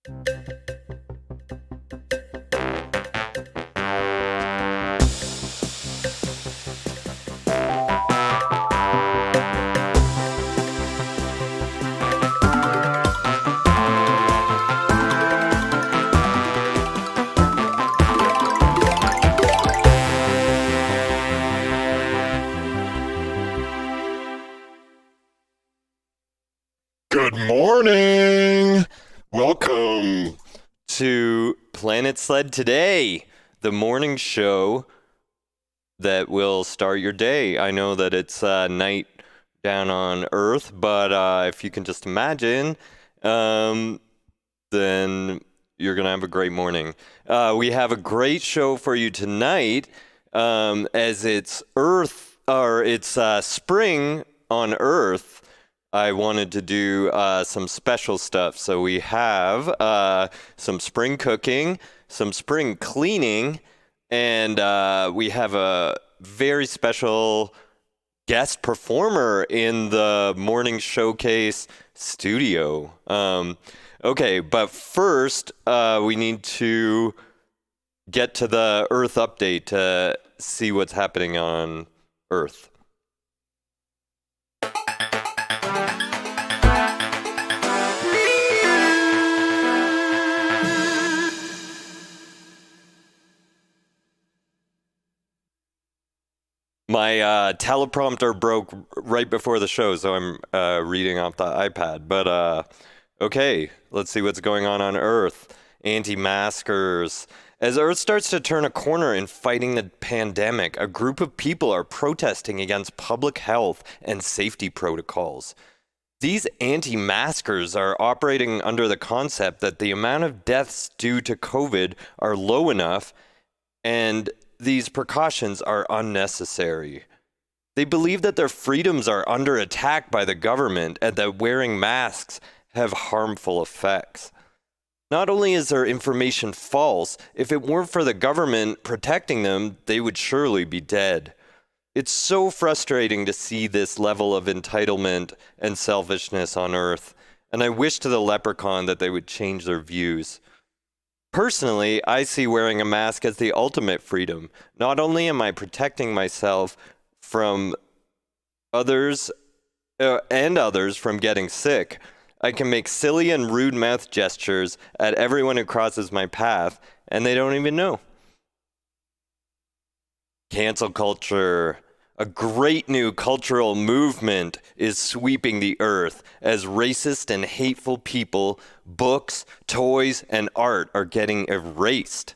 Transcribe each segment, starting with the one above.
Good morning! Welcome to Planet Sledd Today, the morning show that will start your day. I know that it's night down on Earth, but if you can just imagine, then you're going to have a great morning. We have a great show for you tonight, as it's spring on Earth. I wanted to do some special stuff. So we have some spring cooking, some spring cleaning, and we have a very special guest performer in the morning showcase studio. Okay, but first we need to get to the Earth update to see what's happening on Earth. My teleprompter broke right before the show, so I'm reading off the iPad. But okay, let's see what's going on Earth. Anti-maskers. As Earth starts to turn a corner in fighting the pandemic, a group of people are protesting against public health and safety protocols. These anti-maskers are operating under the concept that the amount of deaths due to COVID are low enough and these precautions are unnecessary. They believe that their freedoms are under attack by the government and that wearing masks have harmful effects. Not only is their information false, if it weren't for the government protecting them, they would surely be dead. It's so frustrating to see this level of entitlement and selfishness on Earth, and I wish to the leprechaun that they would change their views. Personally, I see wearing a mask as the ultimate freedom. Not only am I protecting myself from others and others from getting sick, I can make silly and rude mouth gestures at everyone who crosses my path, and they don't even know. Cancel culture. A great new cultural movement is sweeping the earth as racist and hateful people, books, toys, and art are getting erased.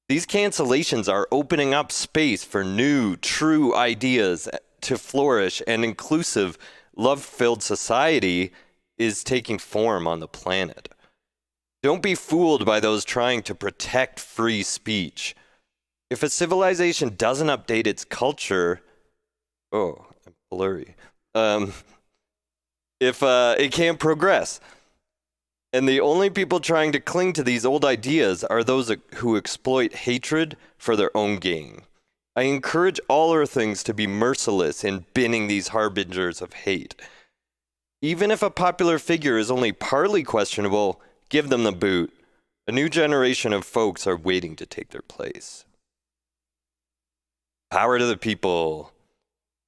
These cancellations are opening up space for new, true ideas to flourish, and inclusive, love-filled society is taking form on the planet. Don't be fooled by those trying to protect free speech. If a civilization doesn't update its culture, I'm blurry. If it can't progress. And the only people trying to cling to these old ideas are those who exploit hatred for their own gain. I encourage all Earthlings to be merciless in binning these harbingers of hate. Even if a popular figure is only partly questionable, give them the boot. A new generation of folks are waiting to take their place. Power to the people.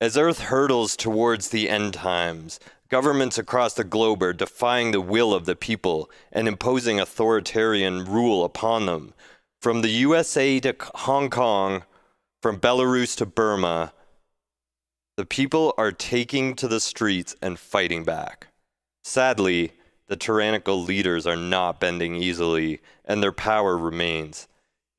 As Earth hurtles towards the end times, governments across the globe are defying the will of the people and imposing authoritarian rule upon them. From the USA to Hong Kong, from Belarus to Burma, the people are taking to the streets and fighting back. Sadly, the tyrannical leaders are not bending easily, and their power remains.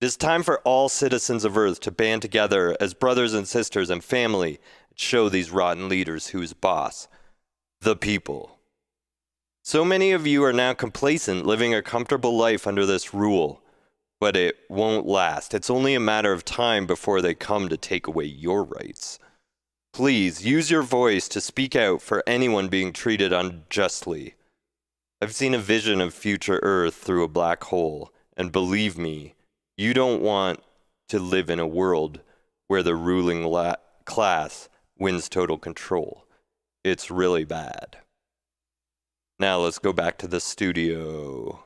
It is time for all citizens of Earth to band together as brothers and sisters and family and show these rotten leaders who's boss. The people. So many of you are now complacent, living a comfortable life under this rule, but it won't last. It's only a matter of time before they come to take away your rights. Please use your voice to speak out for anyone being treated unjustly. I've seen a vision of future Earth through a black hole, and believe me, you don't want to live in a world where the ruling class wins total control. It's really bad. Now let's go back to the studio.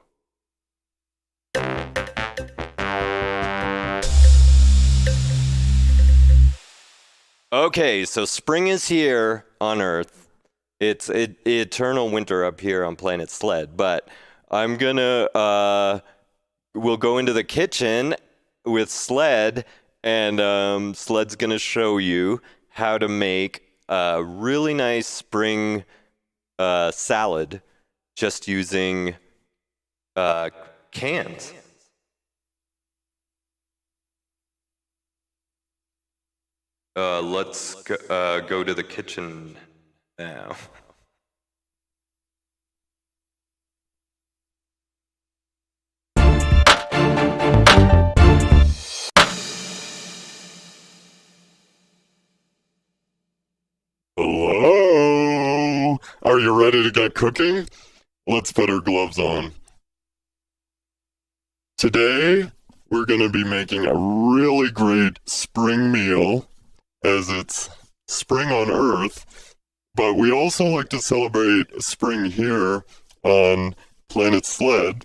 Okay, so spring is here on Earth. It's eternal winter up here on planet Sledd, but I'm gonna we'll go into the kitchen with Sledd, and Sled's gonna show you how to make a really nice spring salad just using cans. Let's go to the kitchen now. Hello? Are you ready to get cooking? Let's put our gloves on. Today, we're going to be making a really great spring meal, as it's spring on Earth, but we also like to celebrate spring here on planet Sledd.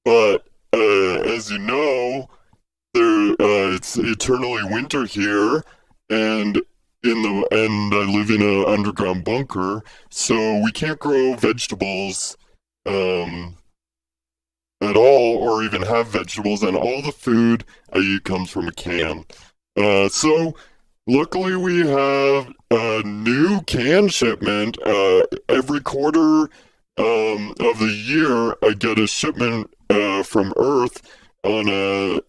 But as you know, it's eternally winter here, and I live in an underground bunker, so we can't grow vegetables at all, or even have vegetables, and all the food I eat comes from a can. So luckily we have a new can shipment. Every quarter of the year I get a shipment from Earth on a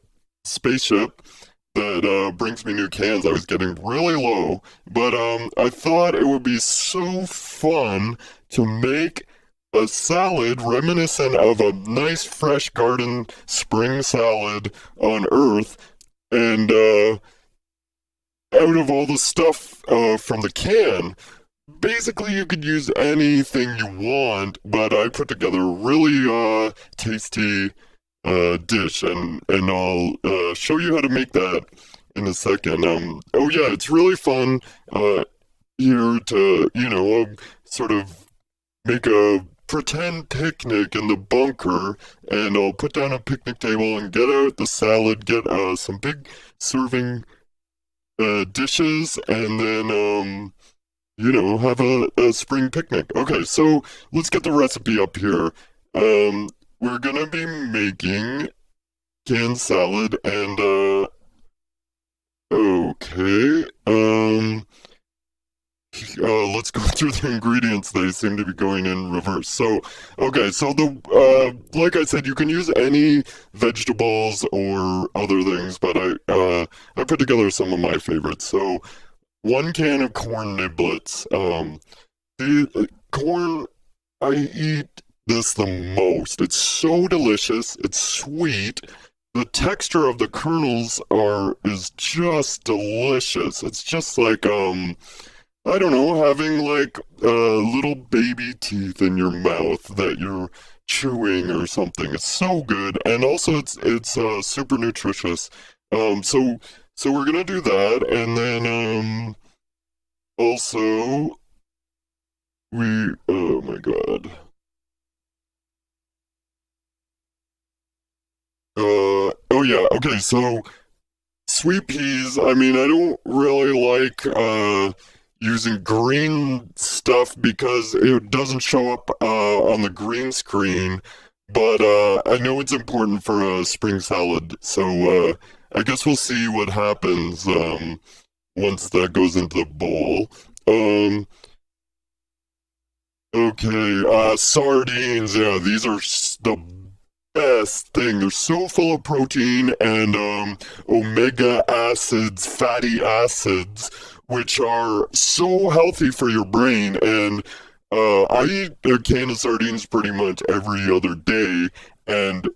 spaceship that brings me new cans. I was getting really low, but I thought it would be so fun to make a salad reminiscent of a nice fresh garden spring salad on Earth, and out of all the stuff from the can, basically you could use anything you want, but I put together a really tasty dish, and I'll show you how to make that in a second. Oh yeah, it's really fun here to, sort of make a pretend picnic in the bunker, and I'll put down a picnic table and get out the salad, get some big serving dishes, and then have a spring picnic. Okay, so let's get the recipe up here. We're gonna be making canned salad, and okay, let's go through the ingredients. They seem to be going in reverse. So, okay, so like I said, you can use any vegetables or other things, but I put together some of my favorites. So, 1 can of corn niblets. The corn, I eat this the most. It's so delicious. It's sweet. The texture of the kernels is just delicious. It's just like I don't know, having like little baby teeth in your mouth that you're chewing or something. It's so good, and also it's super nutritious. So we're gonna do that, and then also oh my god. Oh yeah, okay, so sweet peas, I mean, I don't really like using green stuff because it doesn't show up on the green screen, but I know it's important for a spring salad, so I guess we'll see what happens once that goes into the bowl. Okay, sardines, yeah, these are the best thing. They're so full of protein and omega acids, fatty acids, which are so healthy for your brain. And I eat a can of sardines pretty much every other day, and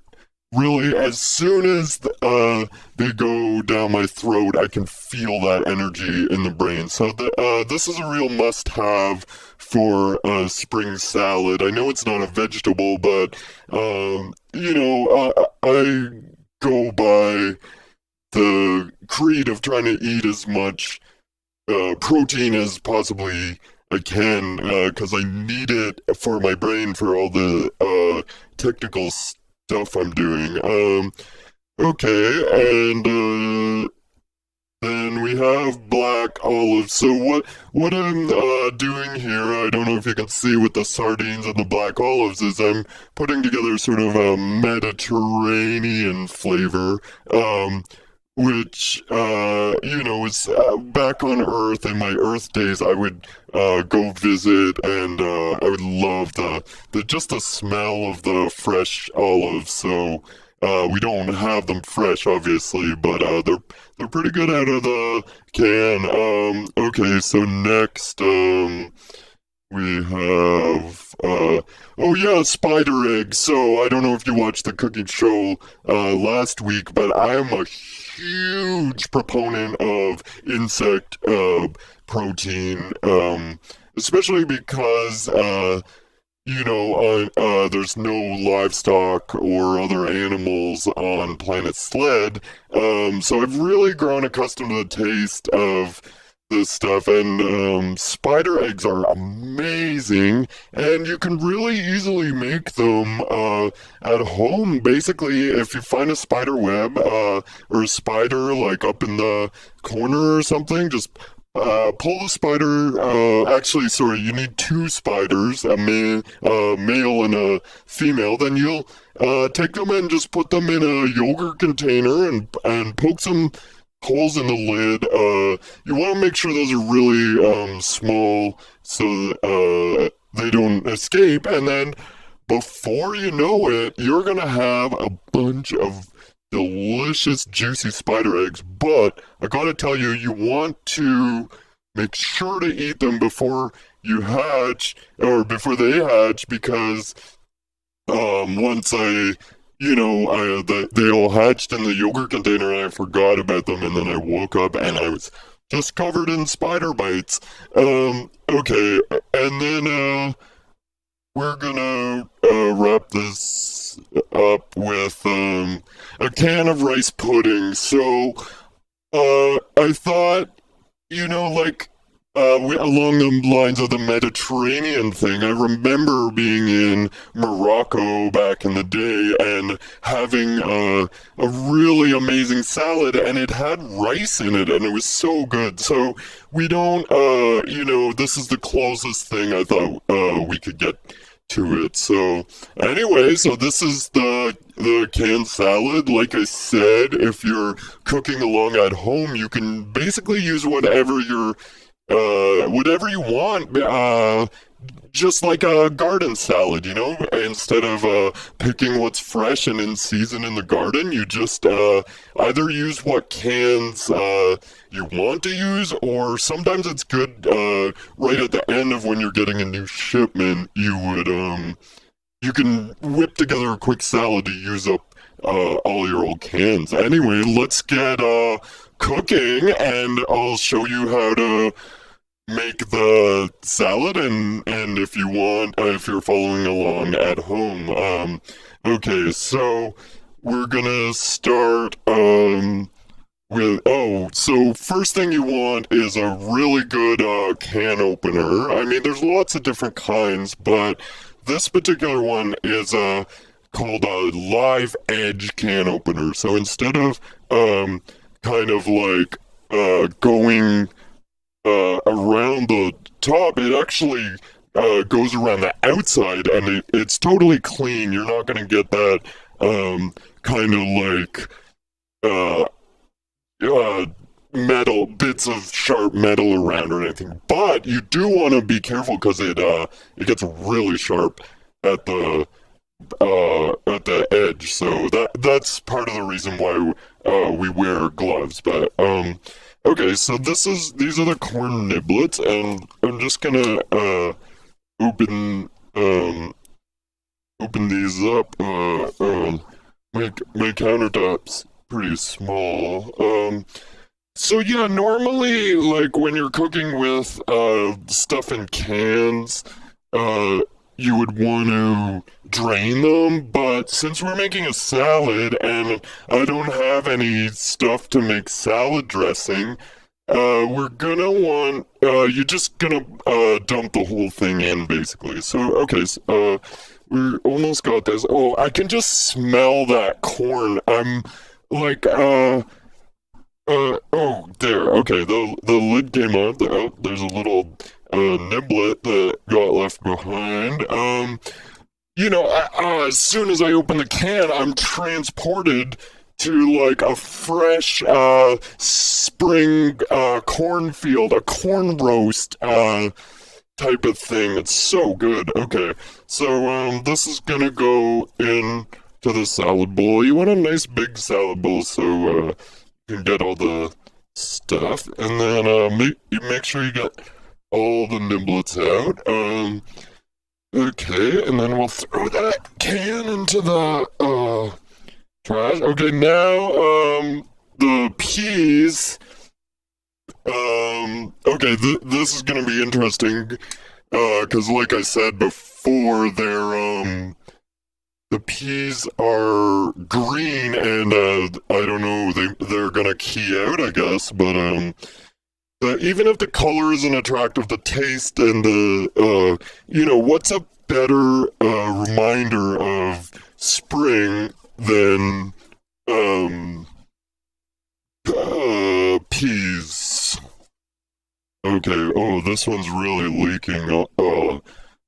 really, as soon as they go down my throat, I can feel that energy in the brain. So this is a real must-have for a spring salad. I know it's not a vegetable, but I go by the creed of trying to eat as much protein as possibly I can, because I need it for my brain for all the technical stuff I'm doing. Okay, and Then we have black olives. So what I'm doing here, I don't know if you can see with the sardines and the black olives, is I'm putting together sort of a Mediterranean flavor, which is back on Earth in my Earth days. I would go visit, and I would love the smell of the fresh olives. So. We don't have them fresh, obviously, but they're pretty good out of the can. Okay, so next, we have, oh yeah, spider eggs. So I don't know if you watched the cooking show last week, but I am a huge proponent of insect protein, especially because there's no livestock or other animals on planet Sledd. So I've really grown accustomed to the taste of this stuff, and spider eggs are amazing, and you can really easily make them at home. Basically, if you find a spider web or a spider like up in the corner or something, just pull the spider. Actually, sorry, you need two spiders, a male and a female. Then you'll take them and just put them in a yogurt container and poke some holes in the lid. You want to make sure those are really small so they don't escape. And then before you know it, you're gonna have a bunch of delicious, juicy spider eggs. But I gotta tell you, you want to make sure to eat them before you hatch, or before they hatch, because once they all hatched in the yogurt container, and I forgot about them, and then I woke up and I was just covered in spider bites. Okay, and then we're gonna wrap this up with a can of rice pudding. So I thought, along the lines of the Mediterranean thing, I remember being in Morocco back in the day and having a really amazing salad, and it had rice in it, and it was so good. So we don't, this is the closest thing I thought we could get to it. So anyway, so this is the canned salad. Like I said, if you're cooking along at home, you can basically use whatever you want, just like a garden salad, instead of picking what's fresh and in season in the garden. You just either use what cans you want to use, or sometimes it's good right at the end of when you're getting a new shipment, you can whip together a quick salad to use up all your old cans. Anyway, let's get cooking, and I'll show you how to make the salad, and if you want, if you're following along at home. Okay, so we're gonna start so first thing you want is a really good can opener. I mean, there's lots of different kinds, but this particular one is called a live edge can opener. So instead of kind of like going around the top, it actually goes around the outside, and it's totally clean. You're not going to get that kind of like metal, bits of sharp metal around or anything. But you do want to be careful, because it gets really sharp at the edge. So that's part of the reason why we wear gloves. But okay, so these are the corn niblets, and I'm just gonna open these up. My countertop's pretty small. So yeah, normally, like when you're cooking with stuff in cans, you would want to drain them, but since we're making a salad and I don't have any stuff to make salad dressing, we're gonna want, you're just gonna dump the whole thing in, basically. So, okay, so, we almost got this. Oh, I can just smell that corn. I'm like, Oh, there. Okay, the lid came off. There's a little niblet that got left behind. As soon as I open the can, I'm transported to like a fresh spring cornfield, a corn roast type of thing. It's so good. Okay, so this is gonna go in to the salad bowl. You want a nice big salad bowl, so you can get all the stuff, and then make sure you get all the niblets out. Okay, and then we'll throw that can into the trash. Okay, now the peas. Okay, this is gonna be interesting, because like I said before, the peas are green, and I don't know, they're gonna key out, I guess, but even if the color isn't attractive, the taste and what's a better reminder of spring than peas? Okay, oh, this one's really leaking all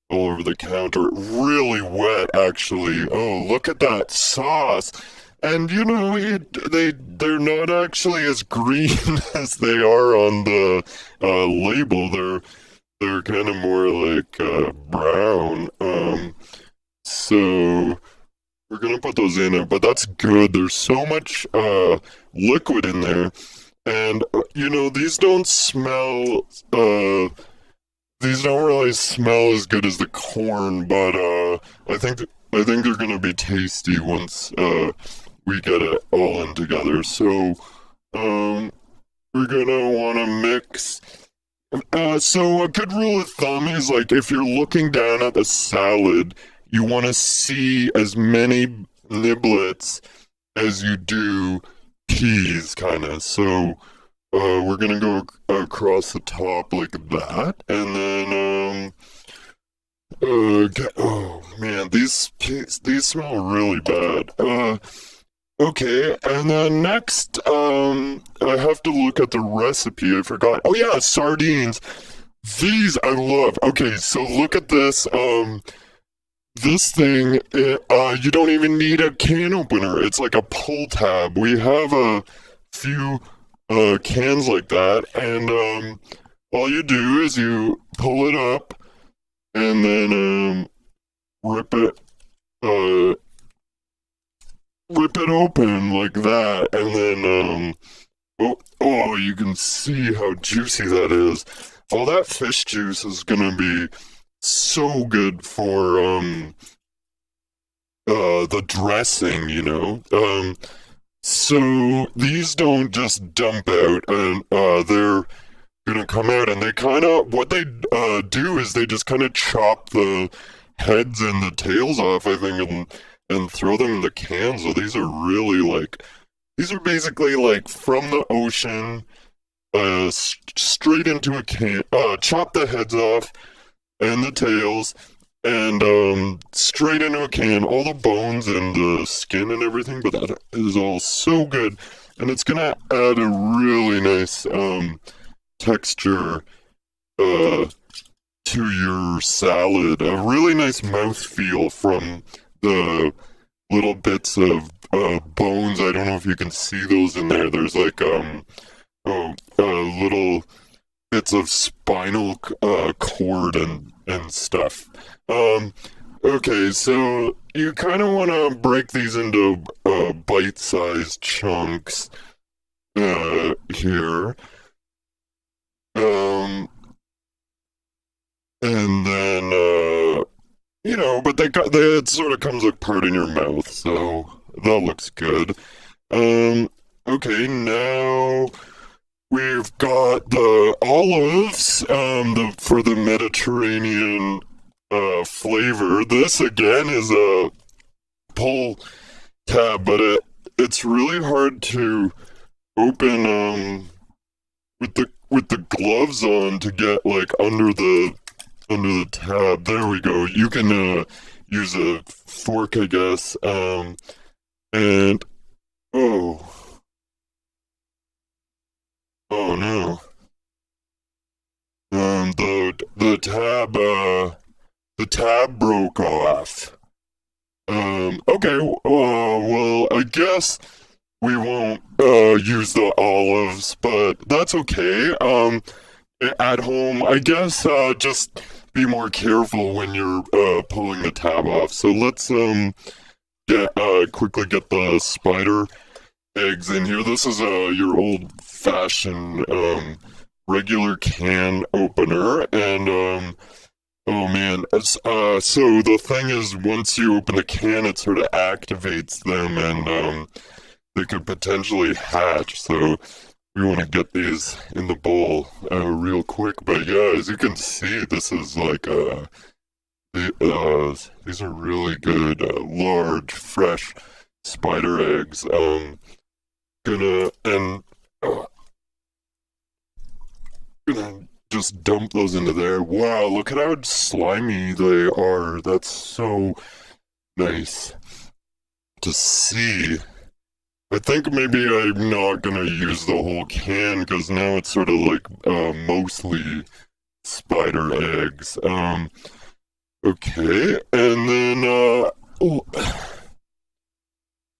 over the counter. Really wet, actually. Oh, look at that sauce. And they're not actually as green as they are on the label. They're kind of more like brown. So we're gonna put those in it, but that's good. There's so much liquid in there, and these don't smell. These don't really smell as good as the corn, but I think they're gonna be tasty once we get it all in together. So we're gonna want to mix. So a good rule of thumb is, like, if you're looking down at the salad, you want to see as many niblets as you do peas, kind of. So we're gonna go across the top like that, and then oh man, these smell really bad. Okay, and then next, I have to look at the recipe. I forgot. Oh yeah, sardines. These I love. Okay, so look at this. This thing, you don't even need a can opener. It's like a pull tab. We have a few cans like that, and all you do is you pull it up, and then rip it open like that, and then you can see how juicy that is. All that fish juice is gonna be so good for the dressing, so these don't just dump out, and they're gonna come out, and they kind of, what they do is they just kind of chop the heads and the tails off, I think, and throw them in the can. So these are basically like from the ocean, straight into a can, chop the heads off and the tails, and straight into a can, all the bones and the skin and everything, but that is all so good, and it's gonna add a really nice texture to your salad, a really nice mouthfeel from the little bits of bones. I don't know if you can see those in there. There's like little bits of spinal cord and stuff. Okay, so you kind of want to break these into bite-sized chunks here. And then but it sort of comes apart in your mouth, so that looks good. Okay, now we've got the olives, for the Mediterranean flavor. This again is a pull tab, but it's really hard to open with the gloves on to get like under the tab. There we go. You can use a fork, I guess. And Oh no. The tab broke off. Okay, well, I guess we won't, use the olives, but that's okay. At home, I guess, just be more careful when you're, pulling the tab off. So let's, quickly get the spider eggs in here. This is, your old-fashioned, regular can opener, and, oh man, so the thing is, once you open the can, it sort of activates them, and, they could potentially hatch, so we want to get these in the bowl real quick. But yeah, as you can see, this is like these are really good, large, fresh spider eggs. Uh, gonna just dump those into there. Wow, look at how slimy they are. That's so nice to see. I think maybe I'm not gonna use the whole can because now it's sort of like mostly spider eggs. Okay, and then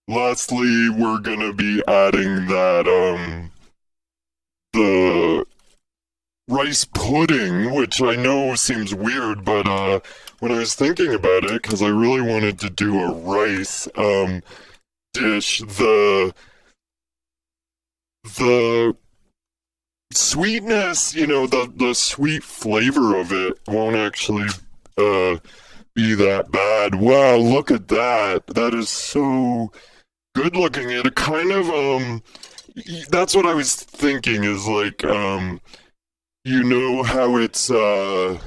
lastly, we're gonna be adding that the rice pudding, which I know seems weird, but when I was thinking about it, because I really wanted to do a rice dish, the sweetness, the sweet flavor of it won't actually be that bad. Wow, look at that. That is so good looking. It kind of that's what I was thinking, is like you know how it's so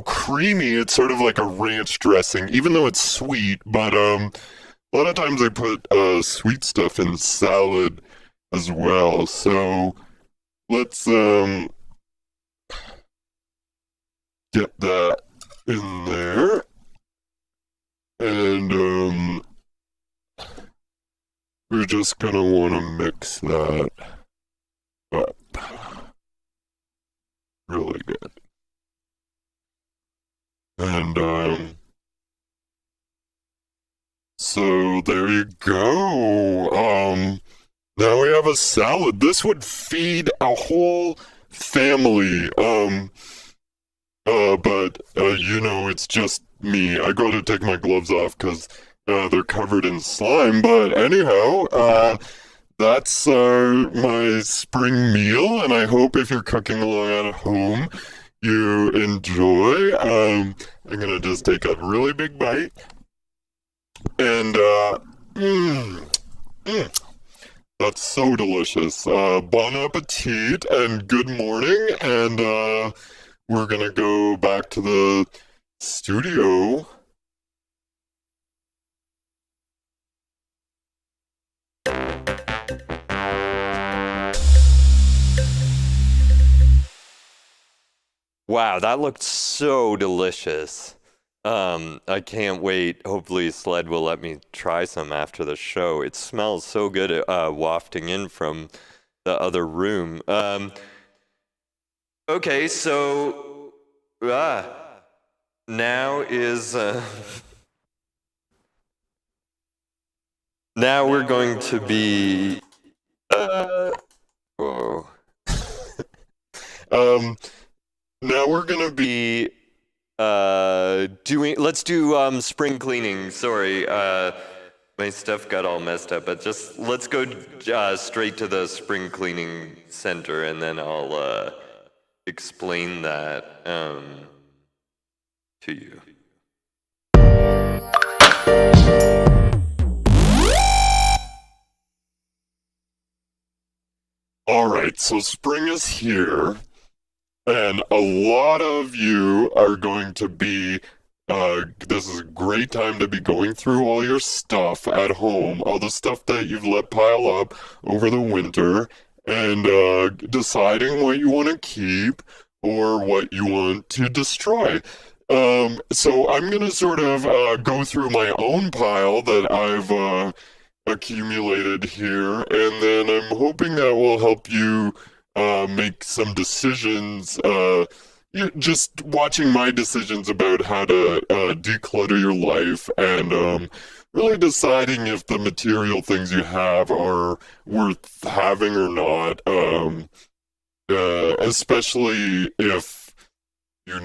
creamy, it's sort of like a ranch dressing, even though it's sweet, but a lot of times I put sweet stuff in salad as well. So let's get that in there. And we're just gonna want to mix that up really good. And so there you go. Now we have a salad. This would feed a whole family. But it's just me. I gotta take my gloves off because they're covered in slime. But anyhow, that's my spring meal, and I hope if you're cooking along at home, you enjoy. I'm gonna just take a really big bite. And that's so delicious. Bon appetit and good morning. And we're gonna go back to the studio. Wow, that looked so delicious. I can't wait. Hopefully Sled will let me try some after the show. It smells so good, wafting in from the other room. Okay, so now is now we're going to be whoa. Now we're gonna be let's do spring cleaning. Sorry, my stuff got all messed up, but just let's go straight to the spring cleaning center, and then I'll explain that to you. Alright, so spring is here. And a lot of you are going to be, this is a great time to be going through all your stuff at home, all the stuff that you've let pile up over the winter, and deciding what you want to keep or what you want to destroy. So I'm going to sort of go through my own pile that I've accumulated here, and then I'm hoping that will help you make some decisions. Just watching my decisions about how to declutter your life and really deciding if the material things you have are worth having or not. Especially if you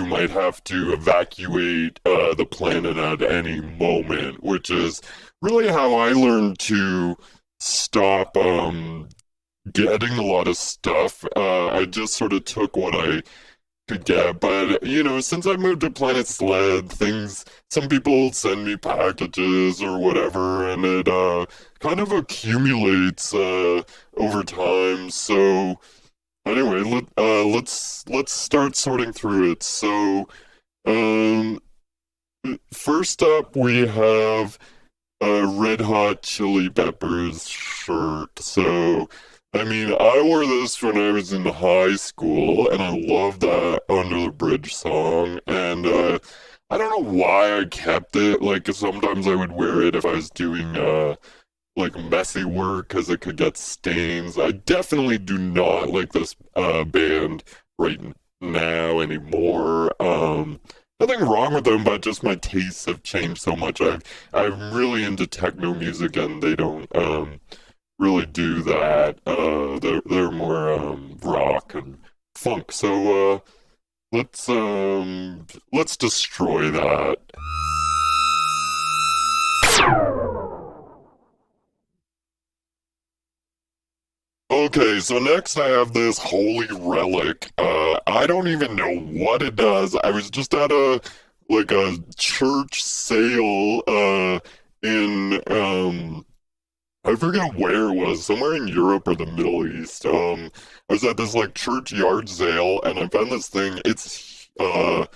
might have to evacuate the planet at any moment, which is really how I learned to stop getting a lot of stuff. I just sort of took what I could get, but since I moved to Planet Sled, some people send me packages or whatever, and it kind of accumulates over time. So anyway, let's start sorting through it. So first up we have a Red Hot Chili Peppers shirt. So I mean, I wore this when I was in high school, and I loved that Under the Bridge song. And I don't know why I kept it. Like, sometimes I would wear it if I was doing like messy work, because it could get stains. I definitely do not like this band right now anymore. Nothing wrong with them, but just my tastes have changed so much. I'm really into techno music, and they don't really do that. They're more rock and funk. So let's destroy that. Okay, so next I have this holy relic. I don't even know what it does. I was just at a church sale in I forget where it was, somewhere in Europe or the Middle East. I was at this church yard sale, and I found this thing. And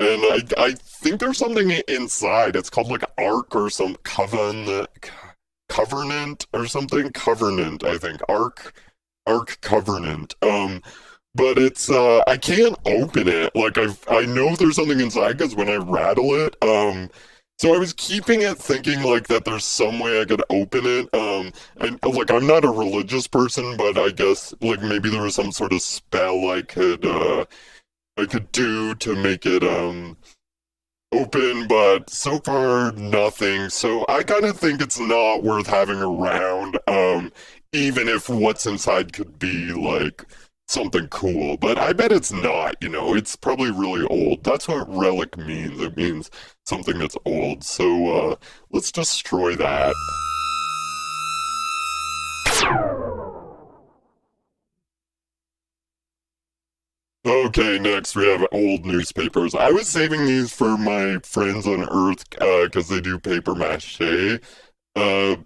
I think there's something inside. It's called Ark or some Covenant or something. Covenant, I think. Ark Covenant. But it's I can't open it. I know there's something inside because when I rattle it, so I was keeping it thinking that there's some way I could open it. And I'm not a religious person, but I guess maybe there was some sort of spell I could do to make it open, but so far nothing. So I kind of think it's not worth having around, even if what's inside could be something cool, but I bet it's not, it's probably really old. That's what relic means. It means something that's old. So let's destroy that. Okay, next we have old newspapers. I was saving these for my friends on Earth because they do paper mache. But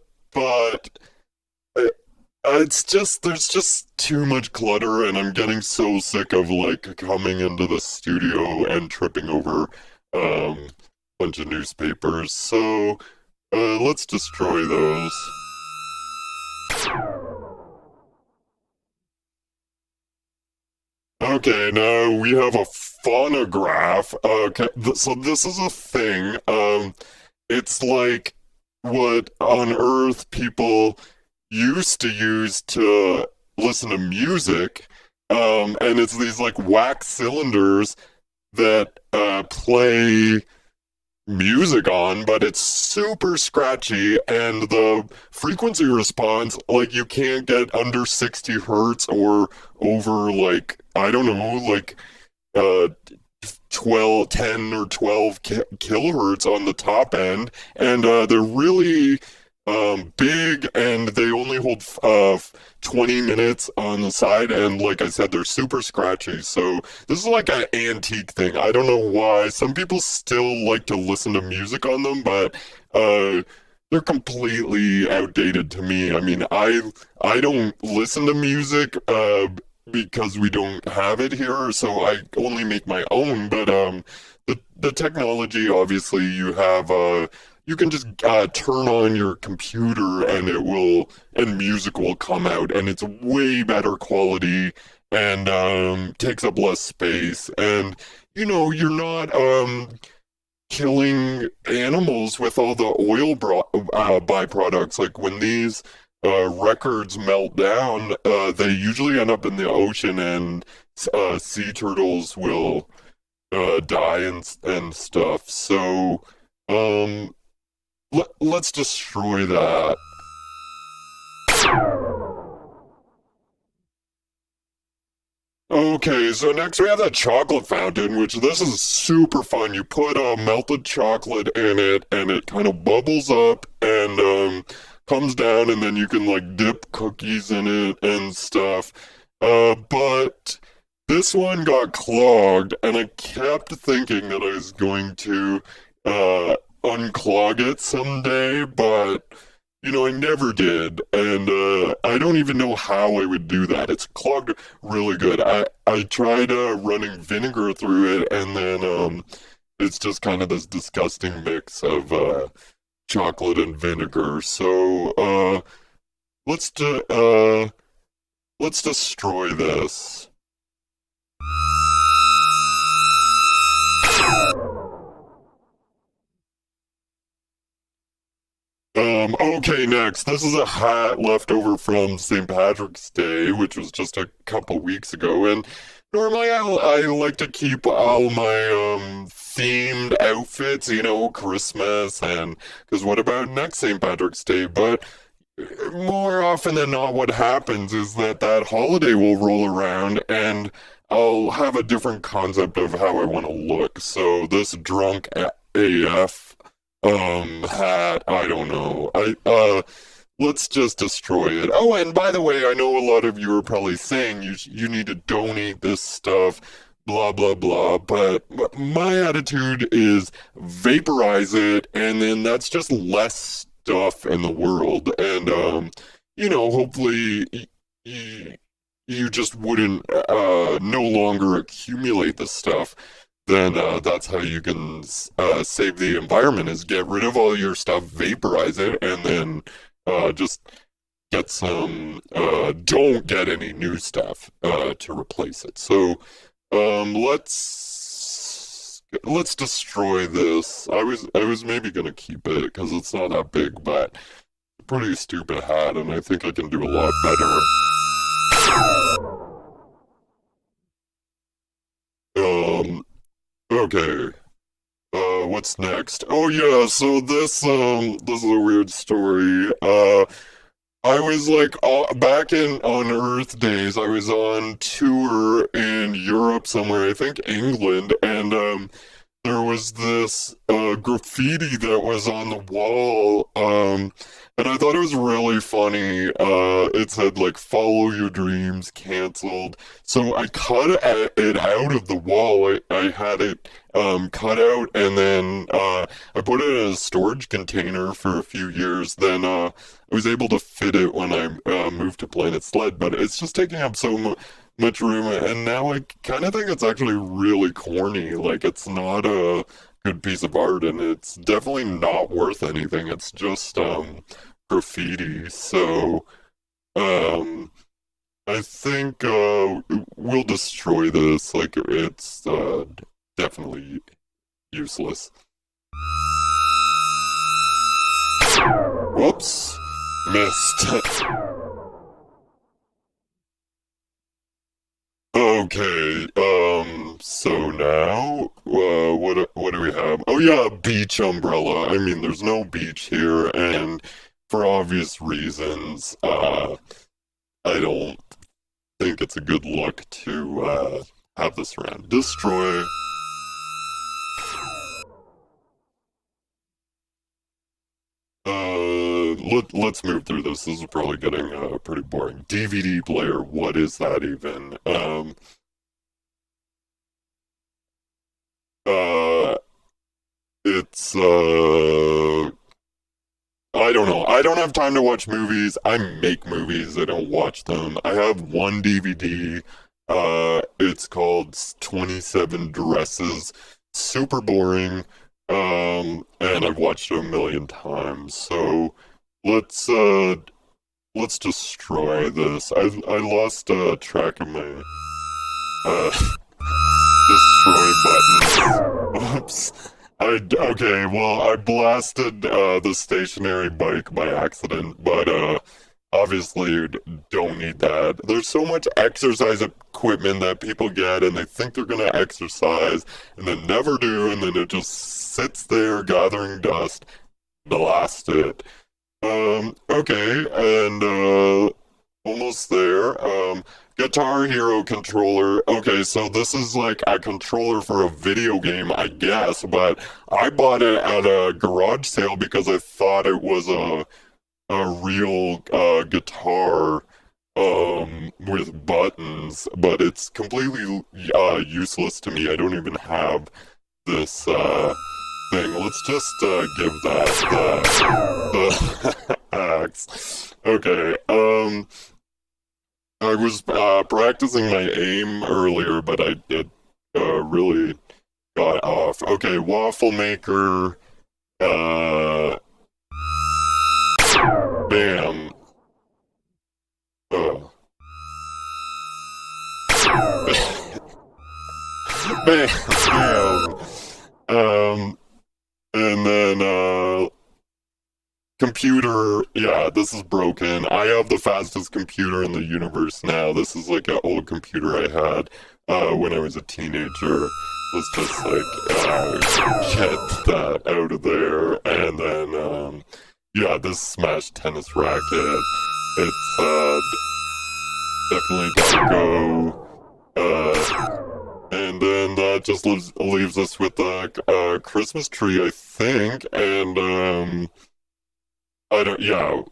there's just too much clutter, and I'm getting so sick of coming into the studio and tripping over a bunch of newspapers. So let's destroy those. Okay, now we have a phonograph. Okay, so this is a thing. It's like what on Earth people used to use to listen to music, and it's these wax cylinders that play music on, but it's super scratchy, and the frequency response, you can't get under 60 hertz or over I don't know, 10 or 12 kilohertz on the top end, and they're really big, and they only hold 20 minutes on the side, and like I said, they're super scratchy. So this is an antique thing. I don't know why some people still like to listen to music on them, but they're completely outdated to me. I mean, I don't listen to music because we don't have it here, so I only make my own. But the technology, obviously, you have you can just turn on your computer and music will come out, and it's way better quality and takes up less space, and you're not killing animals with all the oil byproducts. When these records melt down, they usually end up in the ocean, and sea turtles will die and stuff. So, um, let's destroy that. Okay, so next we have the chocolate fountain, which this is super fun. You put melted chocolate in it, and it kind of bubbles up and comes down, and then you can like dip cookies in it and stuff. But this one got clogged, and I kept thinking that I was going to unclog it someday, but I never did, and I don't even know how I would do that. It's clogged really good. I tried running vinegar through it, and then it's just kind of this disgusting mix of chocolate and vinegar. So let's destroy this. Okay, next. This is a hat left over from St. Patrick's Day, which was just a couple weeks ago. And normally I like to keep all my themed outfits, Christmas, and because what about next St. Patrick's Day? But more often than not, what happens is that holiday will roll around, and I'll have a different concept of how I want to look. So this drunk AF hat, I don't know. Let's just destroy it. Oh, and by the way, I know a lot of you are probably saying you need to donate this stuff, blah blah blah, but my attitude is vaporize it, and then that's just less stuff in the world, and hopefully you just wouldn't no longer accumulate this stuff. Then that's how you can save the environment, is get rid of all your stuff, vaporize it, and then just get some, don't get any new stuff to replace it. So let's destroy this. I was maybe gonna keep it because it's not that big, but a pretty stupid hat, and I think I can do a lot better. Okay. What's next? Oh yeah, so this is a weird story. I was like back on Earth days, I was on tour in Europe somewhere, I think England, and there was this graffiti that was on the wall, and I thought it was really funny. It said like "Follow your dreams, canceled." So I cut it out of the wall. I had it cut out, and then I put it in a storage container for a few years. Then I was able to fit it when I moved to Planet Sledd, but it's just taking up so much room, and now I kind of think it's actually really corny. Like, it's not a good piece of art, and it's definitely not worth anything. It's just graffiti. So I think we'll destroy this. Like, it's definitely useless. Whoops, missed. Okay, so now, what do we have? Oh yeah, beach umbrella. I mean, there's no beach here, and for obvious reasons, I don't think it's a good look to have this around. Destroy. Let's move through this. This is probably getting pretty boring. DVD player, what is that even? It's I don't know. I don't have time to watch movies. I make movies. I don't watch them. I have one DVD. It's called 27 Dresses. Super boring. And I've watched it a million times. So let's destroy this. I lost track of my destroy buttons. Oops. Okay, well, I blasted the stationary bike by accident, but obviously you don't need that. There's so much exercise equipment that people get and they think they're gonna exercise and then never do, and then it just sits there gathering dust. Blast it. Okay, and almost there. Guitar Hero controller. Okay, so this is like a controller for a video game, I guess, but I bought it at a garage sale because I thought it was a real guitar with buttons, but it's completely useless to me. I don't even have this thing. Let's just give that the axe. Okay, I was practicing my aim earlier, but it really got off. Okay, waffle maker. Bam. Bam. Bam. And then computer. Yeah, this is broken. I have the fastest computer in the universe now. This is like an old computer I had when I was a teenager. Let's just get that out of there. And then yeah, this Smash tennis racket. It's definitely gotta go. And then that just leaves us with a Christmas tree, I think. And I don't. Yeah,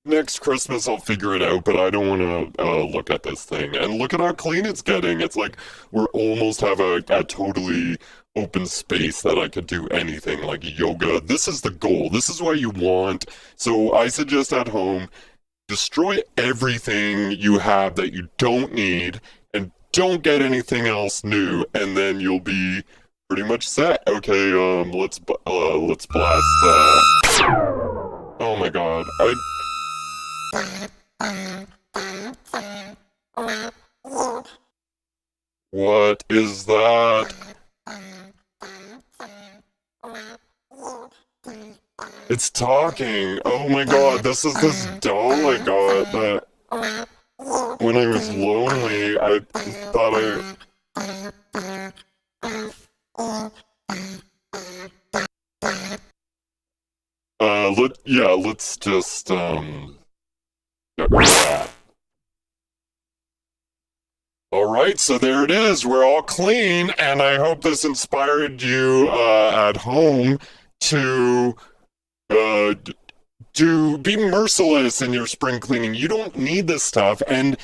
next Christmas I'll figure it out. But I don't want to look at this thing and look at how clean it's getting. It's like we're almost have a totally open space that I could do anything like yoga. This is the goal. This is what you want. So I suggest at home, destroy everything you have that you don't need and don't get anything else new, and then you'll be pretty much set. Okay, let's blast that. Oh my god. What is that? It's talking. Oh my god, this is this doll I got that when I was lonely, I thought let's just get rid of that. Alright, so there it is. We're all clean, and I hope this inspired you at home to be merciless in your spring cleaning. You don't need this stuff, and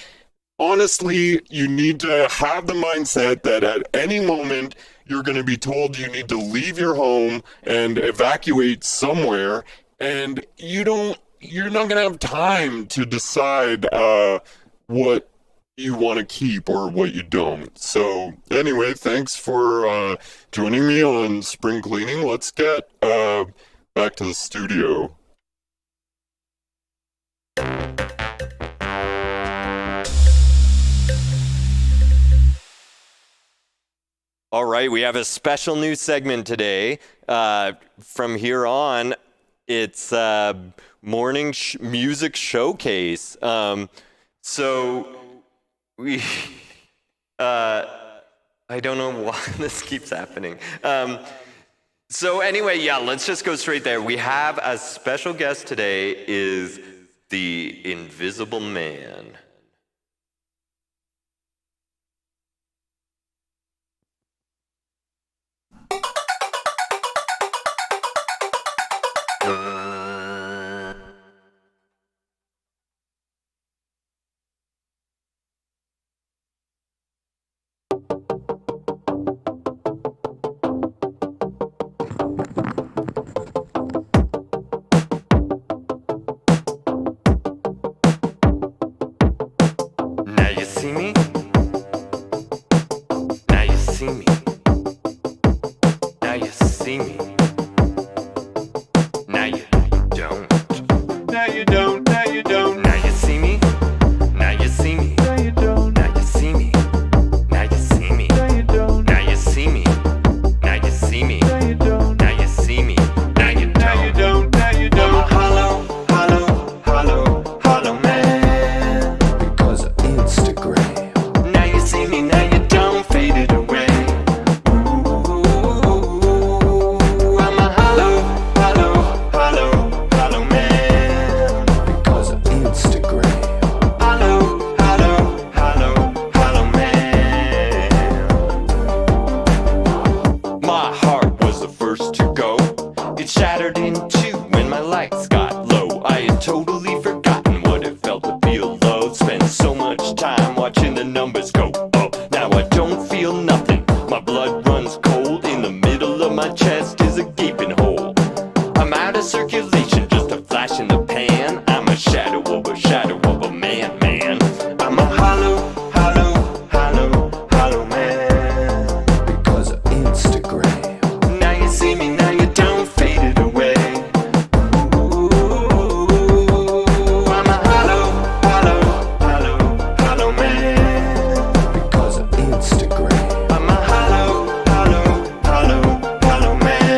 honestly, you need to have the mindset that at any moment you're going to be told you need to leave your home and evacuate somewhere, and you're not going to have time to decide what you want to keep or what you don't. So anyway, thanks for joining me on spring cleaning. Let's get back to the studio. All right, we have a special new segment today. From here on, it's morning music showcase. So we, I don't know why this keeps happening. So anyway, yeah, let's just go straight there. We have a special guest today, is the Invisible Man. Now I don't feel nothing. My blood runs cold. In the middle of my chest is a gaping hole. I'm out of circulation, just a flash in the pan. I'm a shadow of a shadow of a man, man. I'm a hollow, hollow, hollow, hollow man. Because of Instagram. Now you see me, now you don't fade it away. I'm a hollow, hollow, hollow, hollow man. Because of Instagram. I'm a hollow, hollow, hollow, hollow man.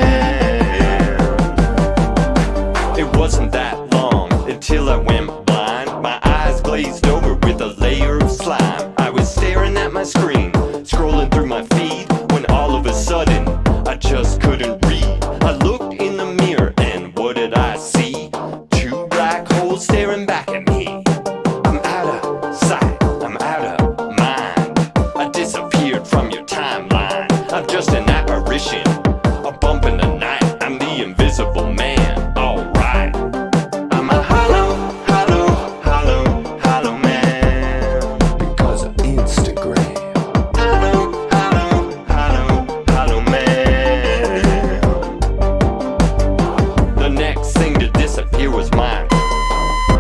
It wasn't that long until I went blind. My eyes glazed over with a layer of slime. I was staring at my screen, scrolling through my feed, when all of a sudden I just couldn't read. I looked in the mirror and what did I see? Two black holes staring back at me. I'm out of sight, I'm out of mind. I disappeared from your timeline. I'm just an apparition, a bump in the night. I'm the invisible man, alright. I'm a hollow, hollow, hollow, hollow man. Because of Instagram. Hollow, hollow, hollow, hollow man. The next thing to disappear was mine.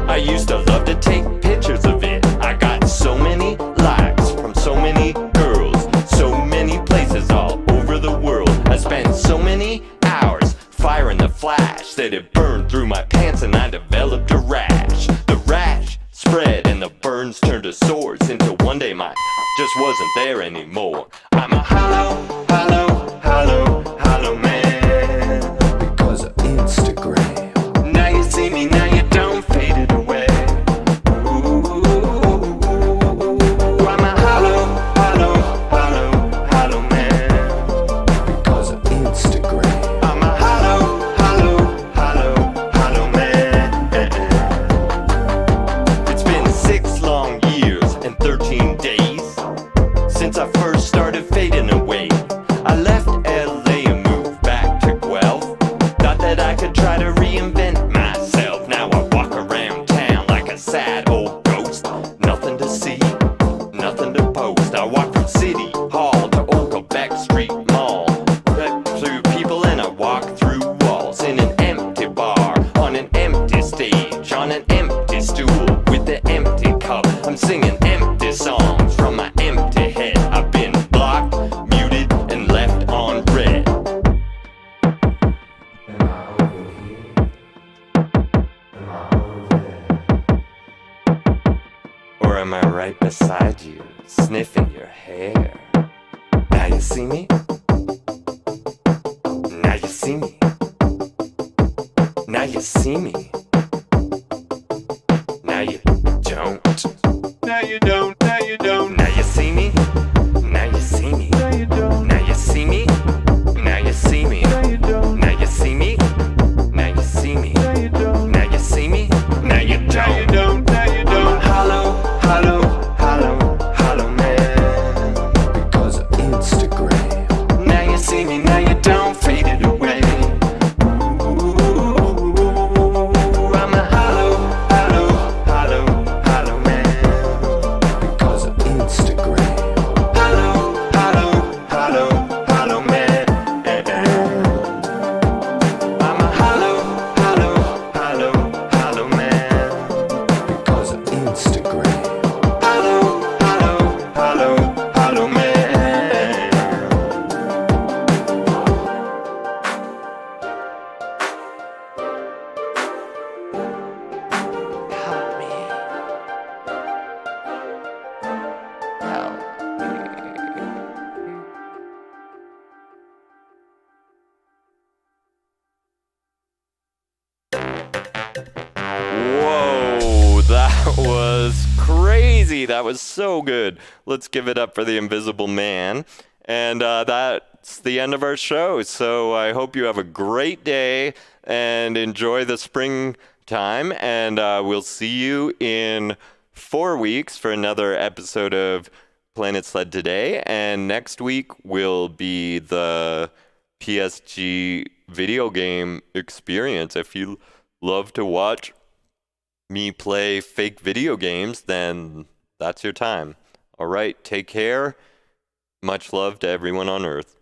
I used to love to take pictures of it. I got so many likes from so many girls, so many places all over the world. I spent so many hours firing the flash that it burned through my pants and I developed a rash. The rash spread and the burns turned to sores until one day mine just wasn't there anymore. I'm a hollow, hollow, hollow, hollow man. Because of Instagram. Now you see me, now you don't fade it away. Ooh, I'm a hollow, hollow, hollow, hollow man. Because of Instagram. I'm a hollow, hollow, hollow, hollow man. It's been 6 long years and 13 days since I first started fading away. I left LA and moved back to Guelph. Thought that I could try to reinvent myself. Now I walk around town like a sad old ghost. Nothing to see, nothing to post. I walk from City Hall to Old Quebec Street Mall. Through people and I walk through walls. In an empty bar, on an empty stage, on an empty stool with the empty cup. I'm singing empty songs from my empty head. I've been blocked, muted, and left on red. Am I over here? Am I over there? Or am I right beside you, sniffing your hair? Now you see me? Now you see me? Now you see me? Now you don't. Now you don't, now you don't. Now you see me? Now you see me? Now you don't. Now you see me? Now you see me? Now you don't. Now you see me? Now you see me? Now you don't. Now you see me? Now you don't. Now you don't. Now you don't. Hollow, hollow, hollow, hollow man. Because of Instagram. Now you see me, now you don't fade it away. Ooh, I'm a hollow, hollow, hollow, hollow man. Because of Instagram. Hollow, hollow, hollow, hollow man. I'm a hollow, hollow, hollow, hollow man. Because of Instagram. Hollow, hollow, hollow, hollow man. Help me. Help me. Whoa, that was crazy. That was so good. Let's give it up for the Invisible Man. And that's the end of our show. So I hope you have a great day and enjoy the springtime. And we'll see you in 4 weeks for another episode of Planet Sledd Today. And next week will be the PSG video game experience. If you love to watch me play fake video games, then that's your time. All right, take care Much love to everyone on Earth.